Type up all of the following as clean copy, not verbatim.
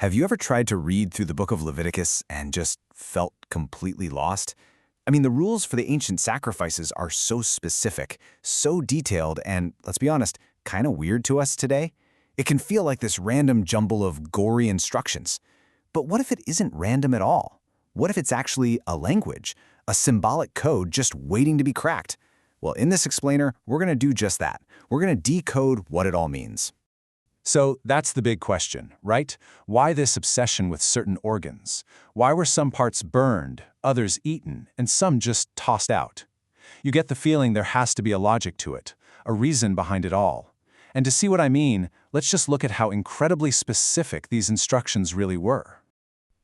Have you ever tried to read through the book of Leviticus and just felt completely lost? I mean, the rules for the ancient sacrifices are so specific, so detailed, and, let's be honest, kind of weird to us today. It can feel like this random jumble of gory instructions. But what if it isn't random at all? What if it's actually a language, a symbolic code just waiting to be cracked? Well, in this explainer, we're going to do just that. We're going to decode what it all means. So that's the big question, right? Why this obsession with certain organs? Why were some parts burned, others eaten, and some just tossed out? You get the feeling there has to be a logic to it, a reason behind it all. And to see what I mean, let's just look at how incredibly specific these instructions really were.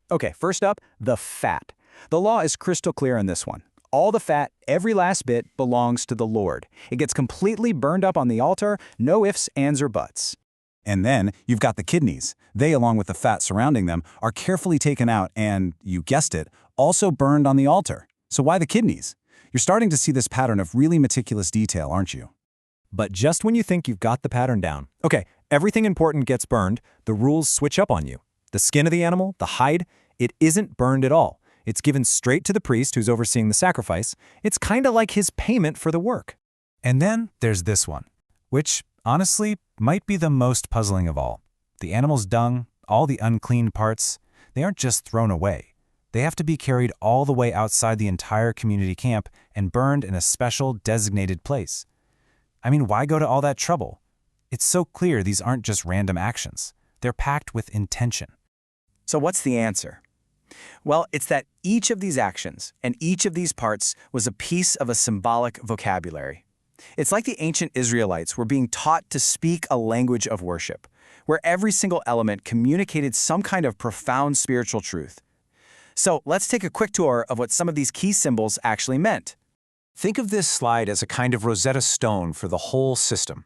Okay, first up, the fat. The law is crystal clear on this one. All the fat, every last bit, belongs to the Lord. It gets completely burned up on the altar, no ifs, ands, or buts. And then you've got the kidneys. They, along with the fat surrounding them, are carefully taken out and, you guessed it, also burned on the altar. So why the kidneys? You're starting to see this pattern of really meticulous detail, aren't you? But just when you think you've got the pattern down, okay, everything important gets burned, the rules switch up on you. The skin of the animal, the hide, it isn't burned at all. It's given straight to the priest who's overseeing the sacrifice. It's kind of like his payment for the work. And then there's this one, which, honestly, might be the most puzzling of all. The animal's dung, all the unclean parts, they aren't just thrown away. They have to be carried all the way outside the entire community camp and burned in a special designated place. I mean, why go to all that trouble? It's so clear these aren't just random actions. They're packed with intention. So what's the answer? Well, it's that each of these actions and each of these parts was a piece of a symbolic vocabulary. It's like the ancient Israelites were being taught to speak a language of worship, where every single element communicated some kind of profound spiritual truth. So let's take a quick tour of what some of these key symbols actually meant. Think of this slide as a kind of Rosetta Stone for the whole system.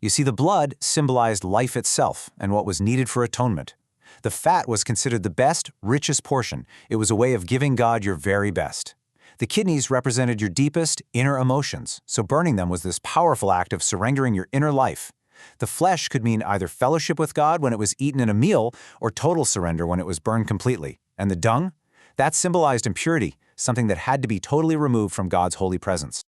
You see, the blood symbolized life itself and what was needed for atonement. The fat was considered the best, richest portion. It was a way of giving God your very best. The kidneys represented your deepest, inner emotions, so burning them was this powerful act of surrendering your inner life. The flesh could mean either fellowship with God when it was eaten in a meal or total surrender when it was burned completely. And the dung? That symbolized impurity, something that had to be totally removed from God's holy presence.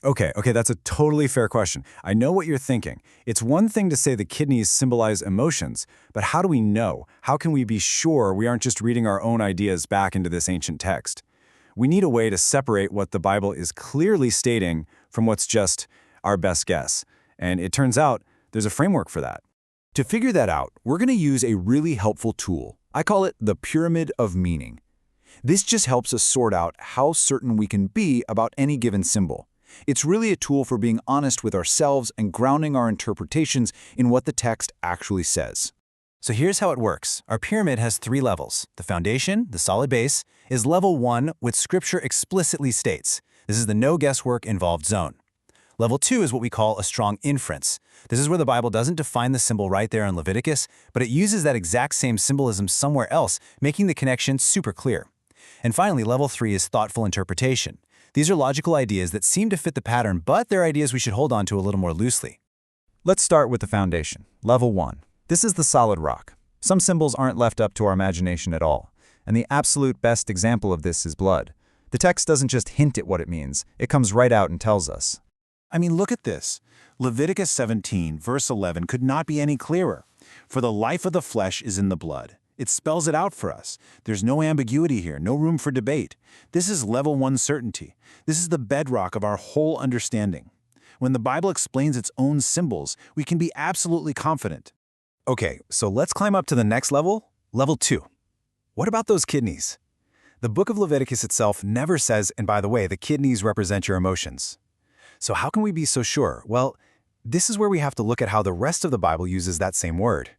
Okay, that's a totally fair question. I know what you're thinking. It's one thing to say the kidneys symbolize emotions, but how do we know? How can we be sure we aren't just reading our own ideas back into this ancient text? We need a way to separate what the Bible is clearly stating from what's just our best guess. And it turns out there's a framework for that. To figure that out, we're going to use a really helpful tool. I call it the pyramid of meaning. This just helps us sort out how certain we can be about any given symbol. It's really a tool for being honest with ourselves and grounding our interpretations in what the text actually says. So here's how it works. Our pyramid has 3 levels. The foundation, the solid base, is level 1, which Scripture explicitly states. This is the no guesswork involved zone. Level 2 is what we call a strong inference. This is where the Bible doesn't define the symbol right there in Leviticus, but it uses that exact same symbolism somewhere else, making the connection super clear. And finally, level 3 is thoughtful interpretation. These are logical ideas that seem to fit the pattern, but they're ideas we should hold on to a little more loosely. Let's start with the foundation, level 1. This is the solid rock. Some symbols aren't left up to our imagination at all, and the absolute best example of this is blood. The text doesn't just hint at what it means, it comes right out and tells us. I mean, look at this. Leviticus 17, verse 11 could not be any clearer. For the life of the flesh is in the blood. It spells it out for us. There's no ambiguity here, no room for debate. This is level 1 certainty. This is the bedrock of our whole understanding. When the Bible explains its own symbols, we can be absolutely confident. Okay, so let's climb up to the next level, level 2. What about those kidneys? The book of Leviticus itself never says, and by the way, the kidneys represent your emotions. So how can we be so sure? Well, this is where we have to look at how the rest of the Bible uses that same word.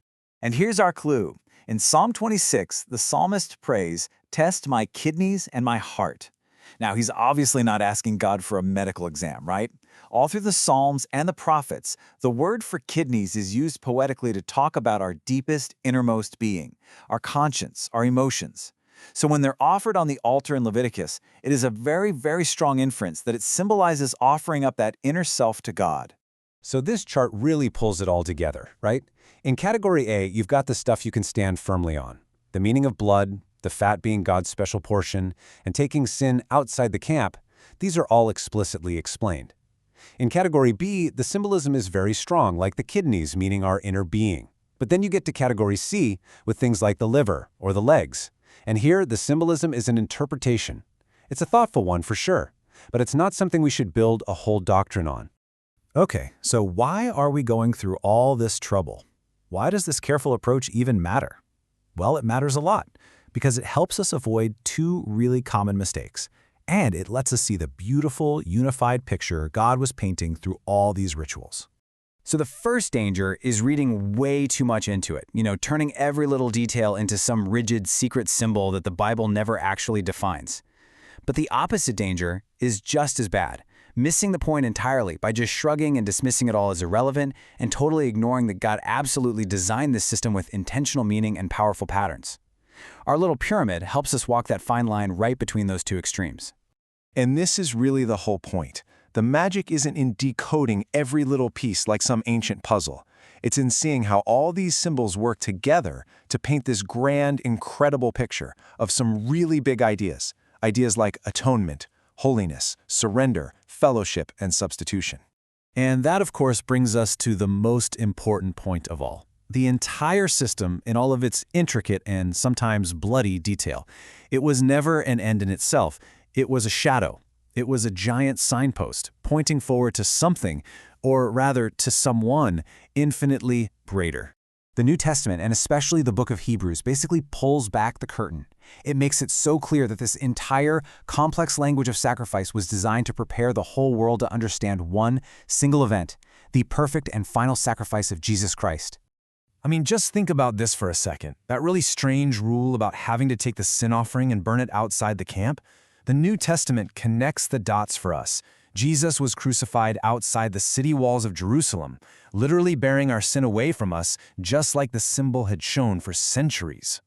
And here's our clue. In Psalm 26, the psalmist prays, "Test my kidneys and my heart." Now, he's obviously not asking God for a medical exam, right? All through the Psalms and the prophets, the word for kidneys is used poetically to talk about our deepest, innermost being, our conscience, our emotions. So when they're offered on the altar in Leviticus, it is a very, very strong inference that it symbolizes offering up that inner self to God. So this chart really pulls it all together, right? In category A, you've got the stuff you can stand firmly on. The meaning of blood, the fat being God's special portion, and taking sin outside the camp, these are all explicitly explained. In category B, the symbolism is very strong, like the kidneys, meaning our inner being. But then you get to category C with things like the liver or the legs. And here, the symbolism is an interpretation. It's a thoughtful one for sure, but it's not something we should build a whole doctrine on. Okay, so why are we going through all this trouble? Why does this careful approach even matter? Well, it matters a lot because it helps us avoid two really common mistakes, and it lets us see the beautiful, unified picture God was painting through all these rituals. So the first danger is reading way too much into it, turning every little detail into some rigid secret symbol that the Bible never actually defines. But the opposite danger is just as bad, missing the point entirely by just shrugging and dismissing it all as irrelevant and totally ignoring that God absolutely designed this system with intentional meaning and powerful patterns. Our little pyramid helps us walk that fine line right between those two extremes. And this is really the whole point. The magic isn't in decoding every little piece like some ancient puzzle. It's in seeing how all these symbols work together to paint this grand, incredible picture of some really big ideas. Ideas like atonement, holiness, surrender, fellowship, and substitution. And that, of course, brings us to the most important point of all. The entire system in all of its intricate and sometimes bloody detail. It was never an end in itself. It was a shadow. It was a giant signpost pointing forward to something, or rather to someone, infinitely greater. The New Testament, and especially the book of Hebrews, basically pulls back the curtain. It makes it so clear that this entire complex language of sacrifice was designed to prepare the whole world to understand one single event, the perfect and final sacrifice of Jesus Christ. I mean, just think about this for a second. That really strange rule about having to take the sin offering and burn it outside the camp. The New Testament connects the dots for us. Jesus was crucified outside the city walls of Jerusalem, literally bearing our sin away from us, just like the symbol had shown for centuries.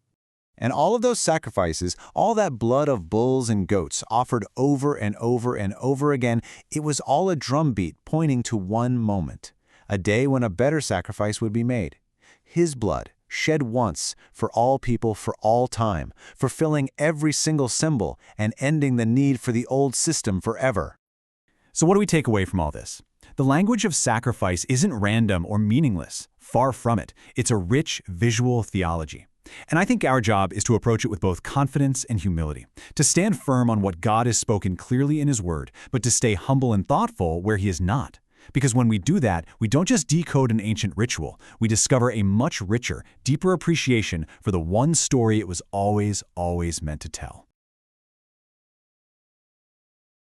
And all of those sacrifices, all that blood of bulls and goats offered over and over and over again, it was all a drumbeat pointing to one moment, a day when a better sacrifice would be made. His blood, shed once for all people for all time, fulfilling every single symbol and ending the need for the old system forever. So what do we take away from all this? The language of sacrifice isn't random or meaningless. Far from it. It's a rich, visual theology. And I think our job is to approach it with both confidence and humility, to stand firm on what God has spoken clearly in His Word, but to stay humble and thoughtful where He is not. Because when we do that, we don't just decode an ancient ritual, we discover a much richer, deeper appreciation for the one story it was always meant to tell.